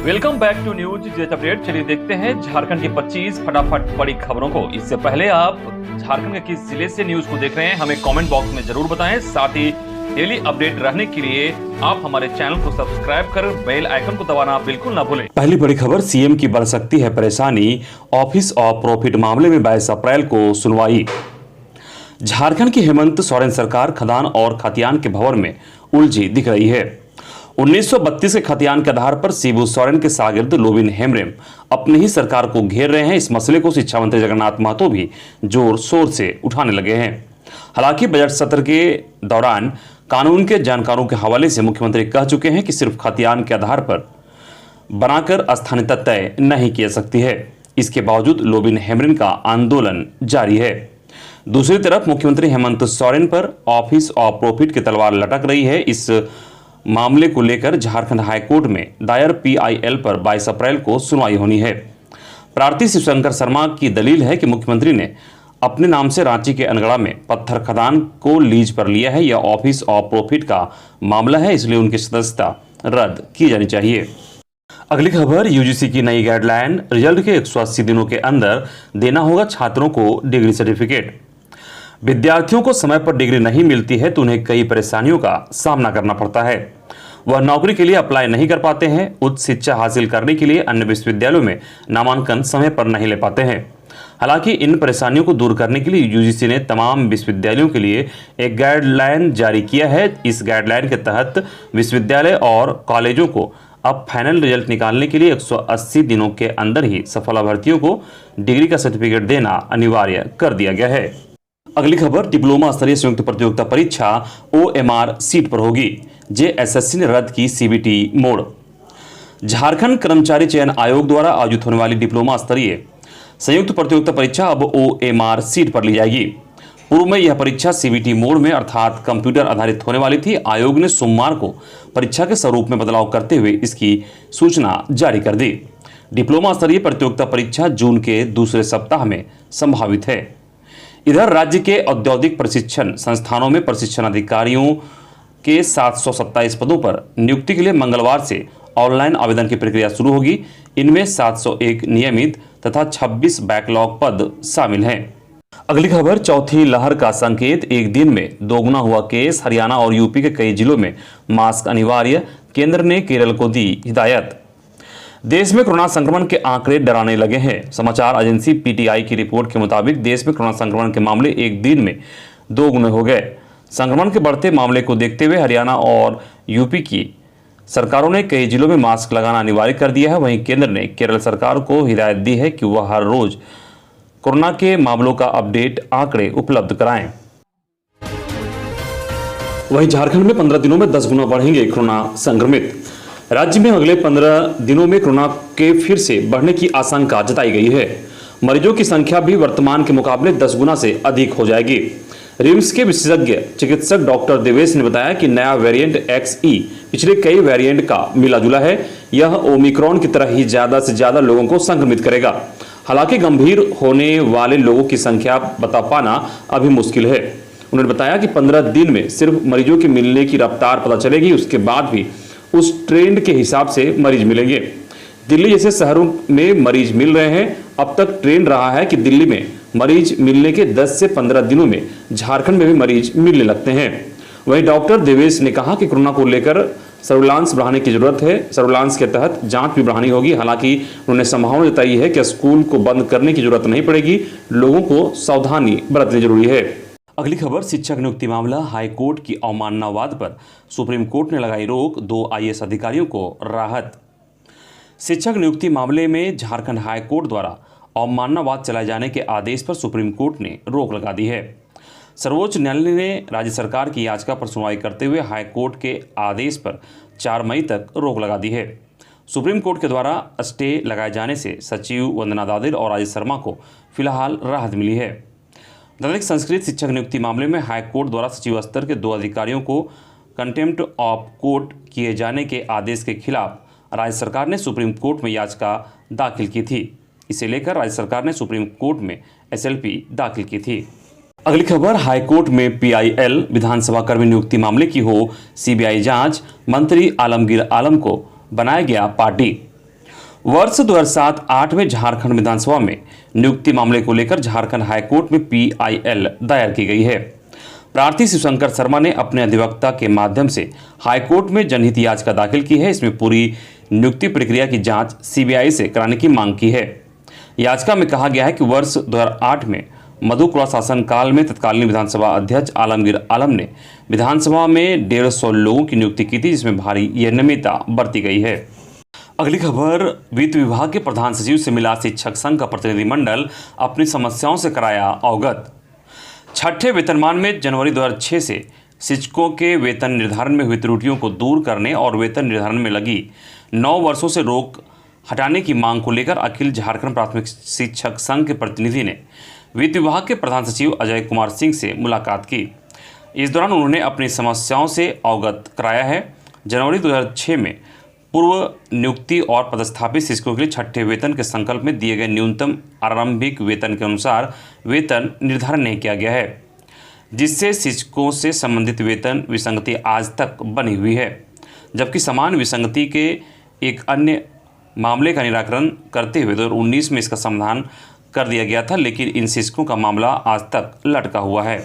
Welcome back to news jet update. चलिए देखते हैं झारखंड की 25 फटाफट बड़ी खबरों को। इससे पहले आप झारखंड के किस जिले से न्यूज को देख रहे हैं हमें कमेंट बॉक्स में जरूर बताएं। साथ ही डेली अपडेट रहने के लिए आप हमारे चैनल को सब्सक्राइब कर बेल आइकन को दबाना बिल्कुल ना भूलें। पहली बड़ी खबर, सीएम की बढ़ सकती है परेशानी, ऑफिस ऑफ प्रॉफिट मामले में 22 अप्रैल को सुनवाई। झारखंड की हेमंत सोरेन सरकार खदान और खतियान के भंवर में उलझी दिख रही है। 1932 के खतियान के आधार पर शिबू सोरेन के शागिर्द लोबिन हेम्ब्रम अपनी ही सरकार को घेर रहे हैं। इस मसले को शिक्षा मंत्री जगन्नाथ महतो भी जोर शोर से उठाने लगे हैं। हालांकि बजट सत्र के दौरान कानून के जानकारों के हवाले से मुख्यमंत्री कह चुके हैं कि सिर्फ खतियान के आधार पर बनाकर स्थानीयता तय नहीं की जा सकती है। इसके बावजूद लोबिन हेम्ब्रम का आंदोलन जारी है। दूसरी तरफ मुख्यमंत्री हेमंत सोरेन पर ऑफिस ऑफ प्रॉफिट की तलवार लटक रही है। इस मामले को लेकर झारखंड हाईकोर्ट में दायर पीआईएल पर 22 अप्रैल को सुनवाई होनी है। प्रार्थी शिवशंकर शर्मा की दलील है कि मुख्यमंत्री ने अपने नाम से रांची के अनगढ़ा में पत्थर खदान को लीज पर लिया है। यह ऑफिस ऑफ प्रॉफिट का मामला है, इसलिए उनकी सदस्यता रद्द की जानी चाहिए। अगली खबर, यूजीसी की नई गाइडलाइन, रिजल्ट के 180 दिनों के अंदर देना होगा छात्रों को डिग्री सर्टिफिकेट। विद्यार्थियों को समय पर डिग्री नहीं मिलती है तो उन्हें कई परेशानियों का सामना करना पड़ता है। वह नौकरी के लिए अप्लाई नहीं कर पाते हैं, उच्च शिक्षा हासिल करने के लिए अन्य विश्वविद्यालयों में नामांकन समय पर नहीं ले पाते हैं। हालांकि इन परेशानियों को दूर करने के लिए यूजीसी ने तमाम विश्वविद्यालयों के लिए एक गाइडलाइन जारी किया है। इस गाइडलाइन के तहत विश्वविद्यालय और कॉलेजों को अब फाइनल रिजल्ट निकालने के लिए 180 दिनों के अंदर ही सफल अभ्यर्थियों को डिग्री का सर्टिफिकेट देना अनिवार्य कर दिया गया है। अगली खबर, डिप्लोमा स्तरीय संयुक्त प्रतियोगिता परीक्षा ओएमआर सीट पर होगी। जेएसएससी ने रद्द की सीबीटी मोड। झारखंड कर्मचारी चयन आयोग द्वारा आयोजित होने वाली डिप्लोमा स्तरीय संयुक्त प्रतियोगिता परीक्षा अब ओएमआर सीट पर ली जाएगी। पूर्व में यह परीक्षा सीबीटी मोड में अर्थात कंप्यूटर आधारित होने वाली थी। आयोग ने सोमवार को परीक्षा के स्वरूप में बदलाव करते हुए इसकी सूचना जारी कर दी। डिप्लोमा स्तरीय प्रतियोगिता परीक्षा जून के दूसरे सप्ताह में संभावित है। इधर राज्य के औद्योगिक प्रशिक्षण संस्थानों में प्रशिक्षण अधिकारियों के 727 पदों पर नियुक्ति के लिए मंगलवार से ऑनलाइन आवेदन की प्रक्रिया शुरू होगी। इनमें 701 नियमित तथा 26 बैकलॉग पद शामिल हैं। अगली खबर, चौथी लहर का संकेत, एक दिन में दोगुना हुआ केस। हरियाणा और यूपी के कई जिलों में मास्क अनिवार्य, केंद्र ने केरल को दी हिदायत। देश में कोरोना संक्रमण के आंकड़े डराने लगे हैं। समाचार एजेंसी पीटीआई की रिपोर्ट के मुताबिक देश में कोरोना संक्रमण के मामले एक दिन में 2 गुने हो गए। संक्रमण के बढ़ते मामले को देखते हुए हरियाणा और यूपी की सरकारों ने कई जिलों में मास्क लगाना अनिवार्य कर दिया है। वहीं केंद्र ने केरल सरकार को हिदायत दी है कि वह हर रोज कोरोना के मामलों का अपडेट आंकड़े उपलब्ध कराएं। वहीं झारखंड में 15 दिनों में 10 गुना बढ़ेंगे कोरोना संक्रमित। राज्य में अगले 15 दिनों में कोरोना के फिर से बढ़ने की आशंका जताई गई है। मरीजों की संख्या भी वर्तमान के मुकाबले 10 गुना से अधिक हो जाएगी। रिम्स के विशेषज्ञ चिकित्सक डॉक्टर देवेश ने बताया कि नया वेरिएंट XE पिछले कई वेरिएंट का मिला जुला है। यह ओमिक्रॉन की तरह ही ज्यादा से ज्यादा लोगों को संक्रमित करेगा। हालांकि गंभीर होने वाले लोगों की संख्या बता पाना अभी मुश्किल है। उन्होंने बताया कि 15 दिन में सिर्फ मरीजों के मिलने की रफ्तार पता चलेगी, उसके बाद भी उस ट्रेंड के हिसाब से मरीज मिलेंगे। दिल्ली जैसे शहरों में मरीज मिल रहे हैं। अब तक ट्रेंड रहा है कि दिल्ली में मरीज मिलने के 10 से 15 दिनों में झारखंड में भी मरीज मिलने लगते हैं। वहीं डॉक्टर देवेश ने कहा कि कोरोना को लेकर सर्विलांस बढ़ाने की जरूरत है। सर्विलांस के तहत जांच भी बढ़ानी होगी। हालांकि उन्होंने संभावना जताई है कि स्कूल को बंद करने की जरूरत नहीं पड़ेगी, लोगों को सावधानी बरतनी जरूरी है। अगली खबर, शिक्षक नियुक्ति मामला, हाईकोर्ट की अवमानना वाद पर सुप्रीम कोर्ट ने लगाई रोक। 2 आईएएस अधिकारियों को राहत। शिक्षक नियुक्ति मामले में झारखंड हाईकोर्ट द्वारा अवमानना वाद चलाए जाने के आदेश पर सुप्रीम कोर्ट ने रोक लगा दी है। सर्वोच्च न्यायालय ने राज्य सरकार की याचिका पर सुनवाई करते हुए हाईकोर्ट के आदेश पर 4 मई तक रोक लगा दी है। सुप्रीम कोर्ट के द्वारा स्टे लगाए जाने से सचिव वंदना दादिल और राजेश शर्मा को फिलहाल राहत मिली है। दलित संस्कृत शिक्षक नियुक्ति मामले में हाईकोर्ट द्वारा सचिव स्तर के 2 अधिकारियों को कंटेम्प्ट ऑफ कोर्ट किए जाने के आदेश के खिलाफ राज्य सरकार ने सुप्रीम कोर्ट में याचिका दाखिल की थी। इसे लेकर राज्य सरकार ने सुप्रीम कोर्ट में SLP दाखिल की थी। अगली खबर, हाईकोर्ट में पीआईएल विधानसभा कर्मी नियुक्ति मामले की हो सीबीआई जांच। मंत्री आलमगीर आलम को बनाया गया पार्टी। वर्ष 2007-8 में झारखंड विधानसभा में नियुक्ति मामले को लेकर झारखंड हाईकोर्ट में PIL दायर की गई है। प्रार्थी शिवशंकर शर्मा ने अपने अधिवक्ता के माध्यम से हाईकोर्ट में जनहित याचिका दाखिल की है। इसमें पूरी नियुक्ति प्रक्रिया की जांच CBI से कराने की मांग की है। याचिका में कहा गया है कि वर्ष 2008 में मधुकुला शासनकाल में तत्कालीन विधानसभा अध्यक्ष आलमगीर आलम ने विधानसभा में 150 लोगों की नियुक्ति की थी, जिसमें भारी अनियमितता बरती गई है। अगली खबर, वित्त विभाग के प्रधान सचिव से मिला शिक्षक संघ का प्रतिनिधिमंडल, अपनी समस्याओं से कराया अवगत। छठे वेतनमान में जनवरी 2006 से शिक्षकों के वेतन निर्धारण में हुई त्रुटियों को दूर करने और वेतन निर्धारण में लगी 9 वर्षों से रोक हटाने की मांग को लेकर अखिल झारखंड प्राथमिक शिक्षक संघ के प्रतिनिधि ने वित्त विभाग के प्रधान सचिव अजय कुमार सिंह से मुलाकात की। इस दौरान उन्होंने अपनी समस्याओं से अवगत कराया है। जनवरी 2006 में पूर्व नियुक्ति और पदस्थापित शिक्षकों के लिए छठे वेतन के संकल्प में दिए गए न्यूनतम आरंभिक वेतन के अनुसार वेतन निर्धारण नहीं किया गया है, जिससे शिक्षकों से संबंधित वेतन विसंगति आज तक बनी हुई है। जबकि समान विसंगति के एक अन्य मामले का निराकरण करते हुए 2019 में इसका समाधान कर दिया गया था, लेकिन इन शिक्षकों का मामला आज तक लटका हुआ है।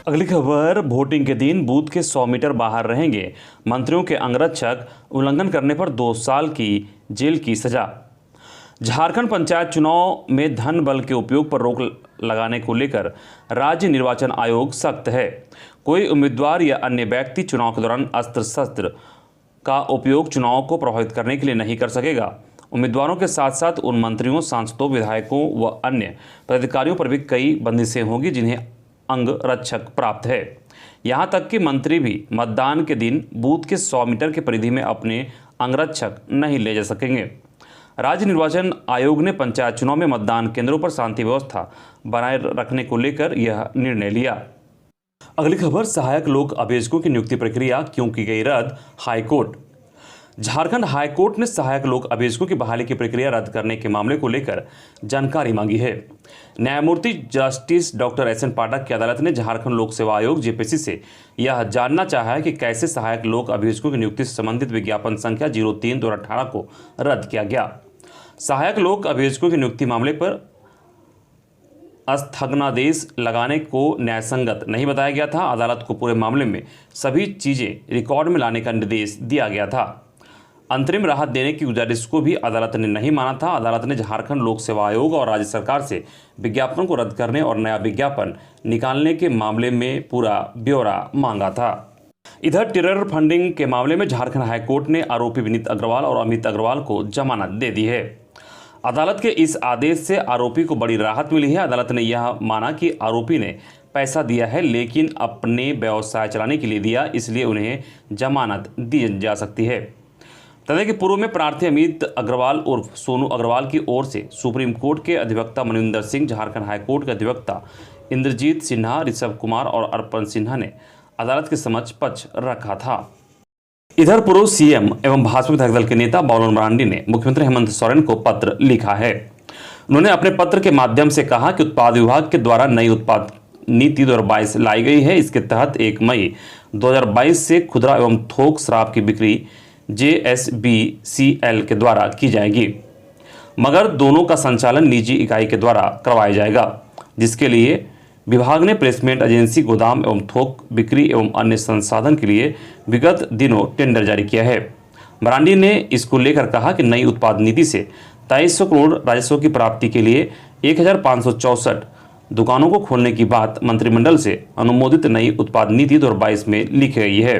अगली खबर, वोटिंग के दिन बूथ के 100 मीटर बाहर रहेंगे मंत्रियों के अंगरक्षक, उल्लंघन करने पर 2 साल की जेल की सजा। झारखंड पंचायत चुनाव में धन बल के उपयोग पर रोक लगाने को लेकर राज्य निर्वाचन आयोग सख्त है। कोई उम्मीदवार या अन्य व्यक्ति चुनाव के दौरान अस्त्र शस्त्र का उपयोग चुनाव को प्रभावित करने के लिए नहीं कर सकेगा। उम्मीदवारों के साथ साथ उन मंत्रियों, सांसदों, विधायकों व अन्य पदाधिकारियों पर भी कई बंदिशें होंगी जिन्हें अंग रक्षक प्राप्त है। यहां तक कि मंत्री भी मतदान के दिन बूथ के 100 मीटर के परिधि में अपने अंगरक्षक नहीं ले जा सकेंगे। राज्य निर्वाचन आयोग ने पंचायत चुनाव में मतदान केंद्रों पर शांति व्यवस्था बनाए रखने को लेकर यह निर्णय लिया। अगली खबर, सहायक लोक अभियोजकों की नियुक्ति प्रक्रिया क्यों की गई रद्द, हाईकोर्ट। झारखंड हाईकोर्ट ने सहायक लोक अभियोजकों की बहाली की प्रक्रिया रद्द करने के मामले को लेकर जानकारी मांगी है। न्यायमूर्ति जस्टिस डॉक्टर SN पाठक की अदालत ने झारखंड लोक सेवा आयोग JPSC से यह जानना चाहा है कि कैसे सहायक लोक अभियोजकों की नियुक्ति से संबंधित विज्ञापन संख्या 03/2018 को रद्द किया गया। सहायक लोक अभियोजकों की नियुक्ति मामले पर स्थगनादेश लगाने को न्यायसंगत नहीं बताया गया था। अदालत को पूरे मामले में सभी चीजें रिकॉर्ड में लाने का निर्देश दिया गया था। अंतरिम राहत देने की गुजारिश को भी अदालत ने नहीं माना था। अदालत ने झारखंड लोक सेवा आयोग और राज्य सरकार से विज्ञापन को रद्द करने और नया विज्ञापन निकालने के मामले में पूरा ब्यौरा मांगा था। इधर टेरर फंडिंग के मामले में झारखंड हाईकोर्ट ने आरोपी विनीत अग्रवाल और अमित अग्रवाल को जमानत दे दी है। अदालत के इस आदेश से आरोपी को बड़ी राहत मिली है। अदालत ने यह माना कि आरोपी ने पैसा दिया है, लेकिन अपने व्यवसाय चलाने के लिए दिया, इसलिए उन्हें जमानत दी जा सकती है। तथा कि पूर्व में प्रार्थी अमित अग्रवाल उर्फ सोनू अग्रवाल की ओर से सुप्रीम कोर्ट के अधिवक्ता मनविंदर सिंह, झारखंड हाईकोर्ट के अधिवक्ता इंद्रजीत सिन्हा, ऋषभ कुमार और अर्पण सिन्हा ने अदालत के समक्ष पक्ष रखा था। इधर पूर्व CM एवं भाजपा विधायक दल के नेता बाबुलाल मरांडी ने मुख्यमंत्री हेमंत सोरेन को पत्र लिखा है। उन्होंने अपने पत्र के माध्यम से कहा कि उत्पाद विभाग के द्वारा नई उत्पाद नीति 2022 लाई गई है। इसके तहत 1 मई 2022 से खुदरा एवं थोक शराब की बिक्री JSBCL के द्वारा की जाएगी, मगर दोनों का संचालन निजी इकाई के द्वारा करवाया जाएगा, जिसके लिए विभाग ने प्लेसमेंट एजेंसी, गोदाम एवं थोक बिक्री एवं अन्य संसाधन के लिए विगत दिनों टेंडर जारी किया है। मरांडी ने इसको लेकर कहा कि नई उत्पाद नीति से 2300 करोड़ राजस्व की प्राप्ति के लिए 1564 दुकानों को खोलने की बात मंत्रिमंडल से अनुमोदित नई उत्पाद नीति 2022 में लिखी गई है।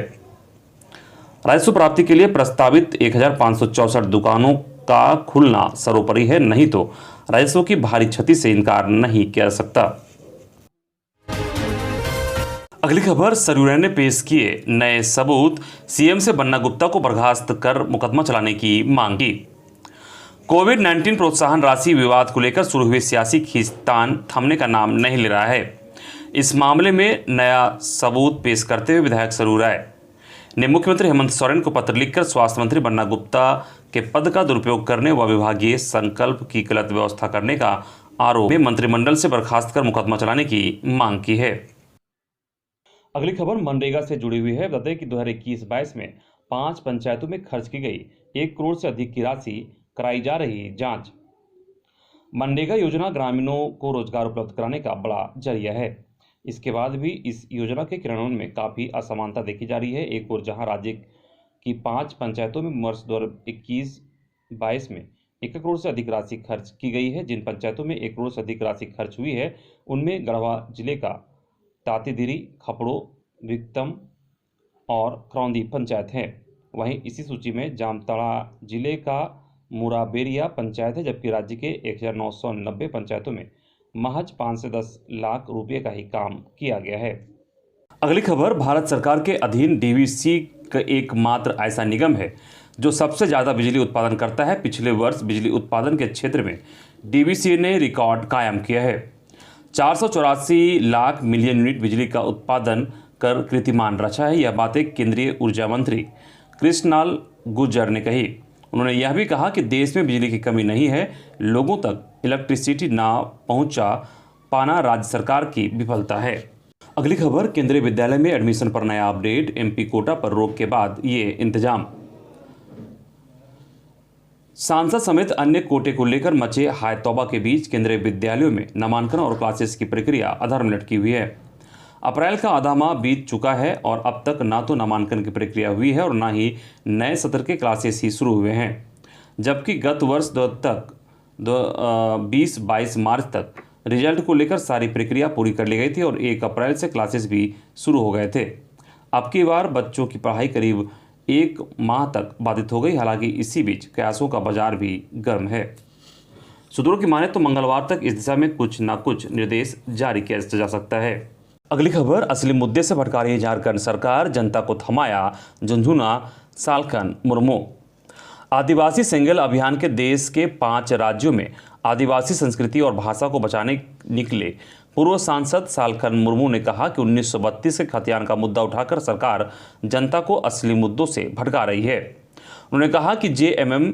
राजस्व प्राप्ति के लिए प्रस्तावित 1564 दुकानों का खुलना सर्वोपरि है, नहीं तो राजस्व की भारी क्षति से इनकार नहीं किया जा सकता। अगली खबर, सरयू राय ने पेश किए नए सबूत, CM से बन्ना गुप्ता को बर्खास्त कर मुकदमा चलाने की मांग की। कोविड-19 प्रोत्साहन राशि विवाद को लेकर शुरू हुए सियासी खींचतान थमने का नाम नहीं ले रहा है। इस मामले में नया सबूत पेश करते हुए विधायक सरयू राय ने मुख्यमंत्री हेमंत सोरेन को पत्र लिखकर स्वास्थ्य मंत्री बन्ना गुप्ता के पद का दुरुपयोग करने व विभागीय संकल्प की गलत व्यवस्था करने का आरोप में मंत्रिमंडल से बर्खास्त कर मुकदमा चलाने की मांग की है। अगली खबर मनरेगा से जुड़ी हुई है। बता दें कि 2021-22 में 5 पंचायतों में खर्च की गई 1 करोड़ से अधिक की राशि, कराई जा रही जांच। मनरेगा योजना ग्रामीणों को रोजगार उपलब्ध कराने का बड़ा जरिया है। इसके बाद भी इस योजना के क्रियान्वयन में काफ़ी असमानता देखी जा रही है। एक ओर जहां राज्य की 5 पंचायतों में वर्ष 2021-22 में 1 करोड़ से अधिक राशि खर्च की गई है। जिन पंचायतों में 1 करोड़ से अधिक राशि खर्च हुई है उनमें गढ़वा जिले का तातीदिरी, खपड़ो, विक्रम और करौंदी पंचायत हैं। वहीं इसी सूची में जामताड़ा जिले का मुराबेरिया पंचायत है, जबकि राज्य के 1990 पंचायतों में महज 5 से 10 लाख रुपए का ही काम किया गया है। अगली खबर, भारत सरकार के अधीन डीवीसी एकमात्र ऐसा निगम है जो सबसे ज़्यादा बिजली उत्पादन करता है। पिछले वर्ष बिजली उत्पादन के क्षेत्र में डीवीसी ने रिकॉर्ड कायम किया है। 484 लाख मिलियन यूनिट बिजली का उत्पादन कर कीर्तिमान रचा है। यह बातें केंद्रीय ऊर्जा मंत्री कृष्णलाल गुर्जर ने कही। उन्होंने यह भी कहा कि देश में बिजली की कमी नहीं है, लोगों तक इलेक्ट्रिसिटी ना पहुंचा पाना राज्य सरकार की विफलता है। अगली खबर, केंद्रीय विद्यालय में एडमिशन पर नया अपडेट। एमपी कोटा पर रोक के बाद ये इंतजाम। सांसद समेत अन्य कोटे को लेकर मचे हाय तौबा के बीच केंद्रीय विद्यालयों में नामांकन और क्लासेस की प्रक्रिया अधर में लटकी हुई है। अप्रैल का आधा माह बीत चुका है और अब तक ना तो नामांकन की प्रक्रिया हुई है और ना ही नए सत्र के क्लासेस ही शुरू हुए हैं। जबकि गत वर्ष 20-22 मार्च तक रिजल्ट को लेकर सारी प्रक्रिया पूरी कर ली गई थी और 1 अप्रैल से क्लासेस भी शुरू हो गए थे। अब की बार बच्चों की पढ़ाई करीब 1 माह तक बाधित हो गई। हालांकि इसी बीच कयासों का बाजार भी गर्म है। सूत्रों की माने तो मंगलवार तक इस दिशा में कुछ न कुछ निर्देश जारी किया जा सकता है। अगली खबर, असली मुद्दे से भटका रही झारखंड सरकार, जनता को थमाया झुंझुनू सालखन मुर्मू। आदिवासी सिंगल अभियान के देश के 5 राज्यों में आदिवासी संस्कृति और भाषा को बचाने निकले पूर्व सांसद सालखन मुर्मू ने कहा कि 1932 के खतियान का मुद्दा उठाकर सरकार जनता को असली मुद्दों से भटका रही है। उन्होंने कहा कि जेएमएम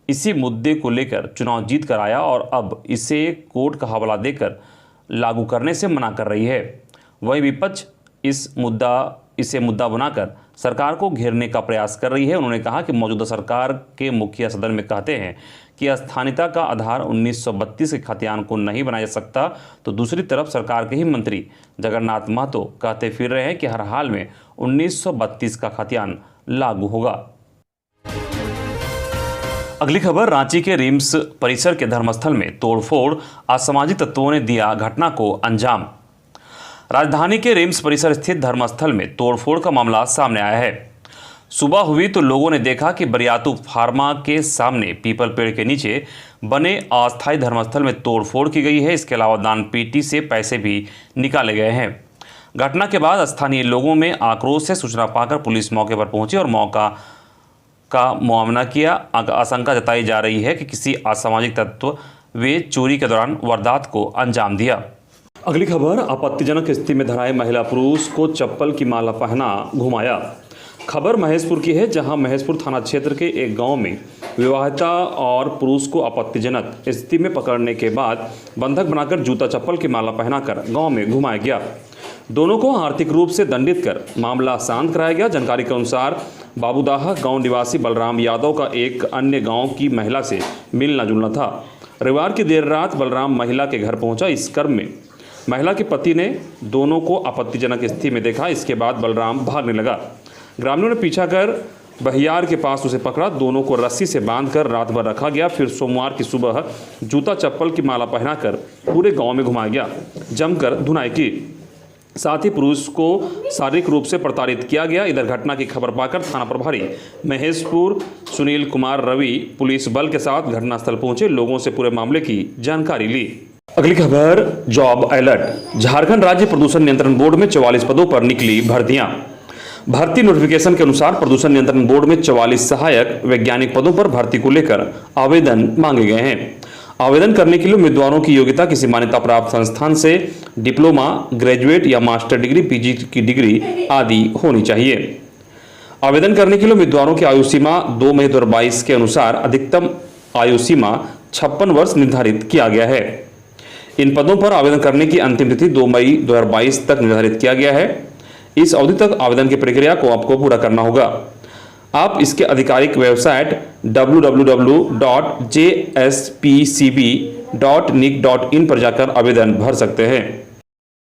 इसी मुद्दे को लेकर चुनाव जीत कर आया और अब इसे कोर्ट का हवाला देकर लागू करने से मना कर रही है। वहीं विपक्ष इसे मुद्दा बनाकर सरकार को घेरने का प्रयास कर रही है। उन्होंने कहा कि मौजूदा सरकार के मुखिया सदन में कहते हैं कि स्थानीयता का आधार 1932 के खतियान को नहीं बनाया जा सकता, तो दूसरी तरफ सरकार के ही मंत्री जगन्नाथ महतो कहते फिर रहे हैं कि हर हाल में 1932 का खतियान लागू होगा। अगली खबर, रांची के रिम्स परिसर के धर्मस्थल में तोड़फोड़, असामाजिक तत्वों ने दिया घटना को अंजाम। राजधानी के रिम्स परिसर स्थित धर्मस्थल में तोड़फोड़ का मामला सामने आया है। सुबह हुई तो लोगों ने देखा कि बरियातू फार्मा के सामने पीपल पेड़ के नीचे बने अस्थायी धर्मस्थल में तोड़फोड़ की गई है। इसके अलावा दान पेटी से पैसे भी निकाले गए हैं। घटना के बाद स्थानीय लोगों में आक्रोश से सूचना पाकर पुलिस मौके पर पहुंची और मौका का मुआयना किया। आशंका जताई जा रही है कि किसी असामाजिक तत्व वे चोरी के दौरान वारदात को अंजाम दिया। अगली खबर, आपत्तिजनक स्थिति में धराए महिला पुरुष को चप्पल की माला पहना घुमाया। खबर महेशपुर की है, जहां महेशपुर थाना क्षेत्र के एक गांव में विवाहिता और पुरुष को आपत्तिजनक स्थिति में पकड़ने के बाद बंधक बनाकर जूता चप्पल की माला पहनाकर गांव में घुमाया गया। दोनों को आर्थिक रूप से दंडित कर मामला शांत कराया गया। जानकारी के अनुसार बाबूदाह गांव निवासी बलराम यादव का एक अन्य गांव की महिला से मिलना जुलना था। रविवार की देर रात बलराम महिला के घर पहुंचा। इस क्रम में महिला के पति ने दोनों को आपत्तिजनक स्थिति में देखा। इसके बाद बलराम भागने लगा। ग्रामीणों ने पीछा कर बहियार के पास उसे पकड़ा। दोनों को रस्सी से बांधकर रात भर रखा गया। फिर सोमवार की सुबह जूता चप्पल की माला पहनाकर पूरे गांव में घुमाया गया, जमकर धुनाई की। साथ ही पुरुष को शारीरिक रूप से प्रताड़ित किया गया। इधर घटना की खबर पाकर थाना प्रभारी महेशपुर सुनील कुमार रवि पुलिस बल के साथ घटनास्थल पहुंचे, लोगों से पूरे मामले की जानकारी ली। अगली खबर, जॉब अलर्ट। झारखंड राज्य प्रदूषण नियंत्रण बोर्ड में 44 पदों पर निकली भर्तियां। भर्ती नोटिफिकेशन के अनुसार प्रदूषण नियंत्रण बोर्ड में 44 सहायक वैज्ञानिक पदों पर भर्ती को लेकर आवेदन मांगे गए हैं। आवेदन करने के लिए उम्मीदवारों की योग्यता किसी मान्यता प्राप्त संस्थान से डिप्लोमा, ग्रेजुएट या मास्टर डिग्री, पीजी की डिग्री आदि होनी चाहिए। आवेदन करने के लिए उम्मीदवारों की आयु सीमा 2 मई 2022 के अनुसार अधिकतम आयु सीमा 56 वर्ष निर्धारित किया गया है। इन पदों पर आवेदन करने की अंतिम तिथि 2 मई 2022 तक निर्धारित किया गया है। इस अवधि तक आवेदन की प्रक्रिया को आपको पूरा करना होगा। आप इसके आधिकारिक वेबसाइट www.jspcb.nic.in पर जाकर आवेदन भर सकते हैं।